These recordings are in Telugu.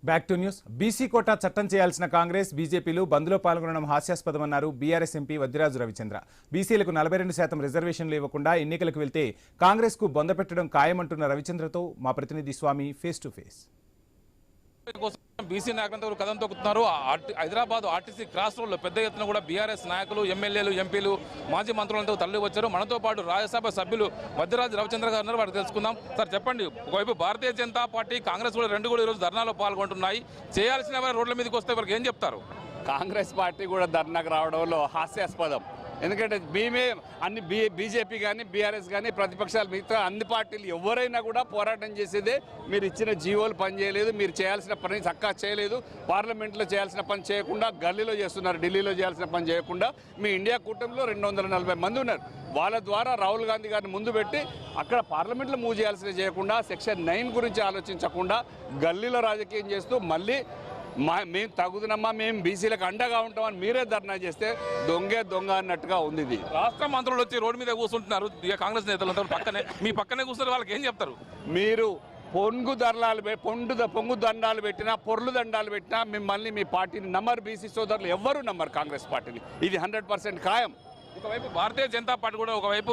Back to news. BC quota చట్టం చేయాల్సిన కాంగ్రెస్, బీజేపీలు బంద్లో పాల్గొనడం హాస్యాస్పదమన్నారు బీఆర్ఎస్ ఎంపీ వద్దిరాజు రవిచంద్ర. బీసీలకు 42% రిజర్వేషన్లు ఇవ్వకుండా ఎన్నికలకు వెళ్తే కాంగ్రెస్ కు బొంద పెట్టడం ఖాయమంటున్న రవిచంద్రతో మా ప్రతినిధి స్వామి ఫేస్ టు ఫేస్. బీసీ నాయకులంతా కథం తొక్కుతున్నారు. హైదరాబాద్ ఆర్టీసీ క్రాస్ రోడ్లో పెద్ద ఎత్తున కూడా బీఆర్ఎస్ నాయకులు, ఎమ్మెల్యేలు, ఎంపీలు, మాజీ మంత్రులంతా తరలి వచ్చారు. మనతో పాటు రాజ్యసభ సభ్యులు వద్దిరాజు రవిచంద్ర గారు ఉన్నారు. వారు తెలుసుకుందాం. సార్ చెప్పండి, ఒకవైపు భారతీయ జనతా పార్టీ, కాంగ్రెస్ కూడా రెండు ఈరోజు ధర్నాలో పాల్గొంటున్నాయి. చేయాల్సిన రోడ్ల మీదకి వస్తే వారికి ఏం చెప్తారు? కాంగ్రెస్ పార్టీ కూడా ధర్నాకు రావడంలో హాస్యాస్పదం. ఎందుకంటే మేమే అన్ని బీజేపీ కానీ బీఆర్ఎస్ కానీ ప్రతిపక్షాలు మిగతా అన్ని పార్టీలు ఎవరైనా కూడా పోరాటం చేసేదే మీరు ఇచ్చిన జీవోలు పనిచేయలేదు, మీరు చేయాల్సిన పని చక్కగా చేయలేదు, పార్లమెంట్లో చేయాల్సిన పని చేయకుండా గల్లీలో చేస్తున్నారు, ఢిల్లీలో చేయాల్సిన పని చేయకుండా. మీ ఇండియా కూటమిలో 240 మంది ఉన్నారు. వాళ్ళ ద్వారా రాహుల్ గాంధీ గారిని ముందు పెట్టి అక్కడ పార్లమెంట్లో మూవ్ చేయాల్సిన చేయకుండా, సెక్షన్ 9 గురించి ఆలోచించకుండా గల్లీలో రాజకీయం చేస్తూ మళ్ళీ మేము తగుదనమ్మా, మేము బీసీలకు అండగా ఉంటామని మీరే ధర్నా చేస్తే దొంగ అన్నట్టుగా ఉంది. ఇది రాష్ట్ర మంత్రులు వచ్చి రోడ్డు మీద కూర్చుంటున్నారు, కాంగ్రెస్ నేతలు పక్కనే మీ పక్కనే కూర్చున్నారు. వాళ్ళకి ఏం చెప్తారు? మీరు పొంగు దండాలు పెట్టినా, పొర్లు దండాలు పెట్టినా మిమ్మల్ని, మీ పార్టీని నమ్మరు. బీసీ సోదరులు ఎవ్వరూ నమ్మరు కాంగ్రెస్ పార్టీని. ఇది 100% ఖాయం. ఒకవైపు భారతీయ జనతా పార్టీ కూడా ఒకవైపు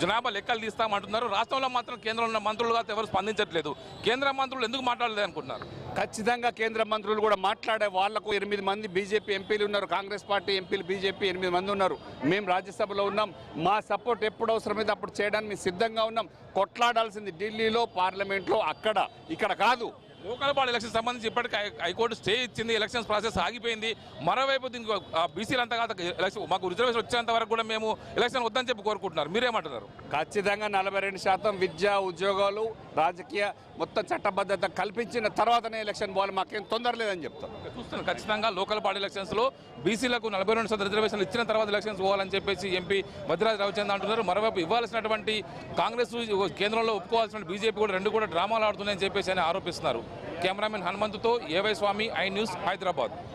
జనాభా లెక్కలు తీస్తామంటున్నారు. రాష్ట్రంలో మాత్రం కేంద్రంలో ఉన్న మంత్రులుగా ఎవరు స్పందించట్లేదు. కేంద్ర మంత్రులు ఎందుకు మాట్లాడలేదు అనుకుంటున్నారు? ఖచ్చితంగా కేంద్ర మంత్రులు కూడా మాట్లాడే వాళ్లకు 8 మంది బీజేపీ ఎంపీలు ఉన్నారు. కాంగ్రెస్ పార్టీ ఎంపీలు బీజేపీ 8 మంది ఉన్నారు. మేము రాజ్యసభలో ఉన్నాం. మా సపోర్ట్ ఎప్పుడు అవసరమైతే అప్పుడు చేయడానికి మేము సిద్ధంగా ఉన్నాం. కొట్లాడాల్సింది ఢిల్లీలో, పార్లమెంట్లో, ఇక్కడ కాదు. లోకల్ బాడీ ఎలక్షన్ సంబంధించి ఇప్పటికీ హైకోర్టు స్టే ఇచ్చింది. ఎలక్షన్స్ ప్రాసెస్ ఆగిపోయింది. మరోవైపు దీనికి బీసీలంతా కాదు, మాకు రిజర్వేషన్ వచ్చేంత వరకు కూడా మేము ఎలక్షన్ వద్దని చెప్పి కోరుకుంటున్నారు. మీరేమంటున్నారు? ఖచ్చితంగా 42% విద్య, ఉద్యోగాలు, రాజకీయ మొత్తం చట్టబద్ధత కల్పించిన తర్వాతనే ఎలక్షన్ పోవాలి. మాకేం తొందర లేదని చెప్తాం. చూస్తున్నాను ఖచ్చితంగా లోకల్ బాడీ ఎలక్షన్స్లో బీసీలకు 42% రిజర్వేషన్లు ఇచ్చిన తర్వాత ఎలక్షన్స్ పోవాలని చెప్పేసి ఎంపీ వద్దిరాజు రవిచంద్ర అంటున్నారు. మరోవైపు ఇవ్వాల్సినటువంటి కాంగ్రెస్, కేంద్రంలో ఒప్పుకోవాల్సిన బీజేపీ కూడా రెండు డ్రామాలు ఆడుతున్నాయని చెప్పేసి అని ఆరోపిస్తున్నారు. కెమెరామెన్ హనుమంతుతో ఏవై స్వామి, ఐ న్యూస్, హైదరాబాద్.